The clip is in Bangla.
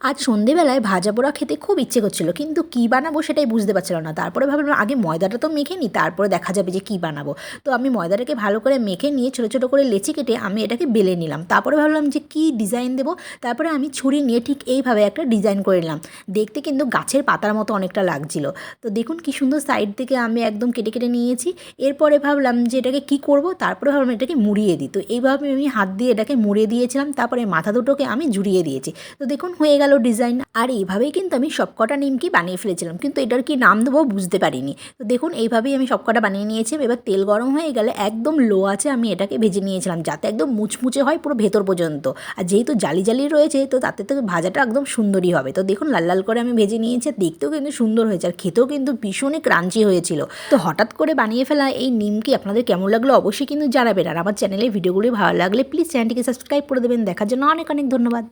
আজ সন্ধেবেলায় ভাজা পোড়া খেতে খুব ইচ্ছে করছিল, কিন্তু কী বানাবো সেটাই বুঝতে পারছিলাম না। তারপরে ভাবলাম আগে ময়দাটা তো মেখে নিই, তারপরে দেখা যাবে যে কী বানাবো। তো আমি ময়দাটাকে ভালো করে মেখে নিয়ে ছোটো ছোটো করে লেচি কেটে আমি এটাকে বেলে নিলাম। তারপরে ভাবলাম যে কী ডিজাইন দেবো। তারপরে আমি ছুরি নিয়ে ঠিক এইভাবে একটা ডিজাইন করে নিলাম। দেখতে কিন্তু গাছের পাতার মতো অনেকটা লাগছিল। তো দেখুন কী সুন্দর সাইড থেকে আমি একদম কেটে কেটে নিয়েছি। এরপরে ভাবলাম যে এটাকে কী করব, তারপরে ভাবলাম এটাকে মুড়িয়ে দিই। তো এইভাবে আমি হাত দিয়ে এটাকে মুড়িয়ে দিয়েছিলাম, তারপরে মাথা দুটোকে আমি জুড়িয়ে দিয়েছি। তো দেখুন হয়ে গেল ডিজাইন। আর এইভাবেই কিন্তু আমি সবকটা নিমকি বানিয়ে ফেলেছিলাম, কিন্তু এটার কি নাম দেবো বুঝতে পারিনি। তো দেখুন এইভাবেই আমি সবকটা বানিয়ে নিয়েছি। এবার তেল গরম হয়ে গেলে একদম লো আছে আমি এটাকে ভেজে নিয়েছিলাম, যাতে একদম মুচমুচে হয় পুরো ভেতর পর্যন্ত। আর যেহেতু জালি জালি রয়েছে, তো তাতে তো ভাজাটা একদম সুন্দরই হবে। তো দেখুন লাল লাল করে আমি ভেজে নিয়েছি, দেখতেও কিন্তু সুন্দর হয়েছে আর খেতেও কিন্তু ভীষণই ক্রাঞ্চি হয়েছিল। তো হঠাৎ করে বানিয়ে ফেলা এই নিমকি আপনাদের কেমন লাগলো অবশ্যই কিন্তু জানাবেন। আর আমার চ্যানেলের ভিডিওগুলি ভালো লাগলে প্লিজ চ্যানেলটিকে সাবস্ক্রাইব করে দেবেন। দেখার জন্য অনেক অনেক ধন্যবাদ।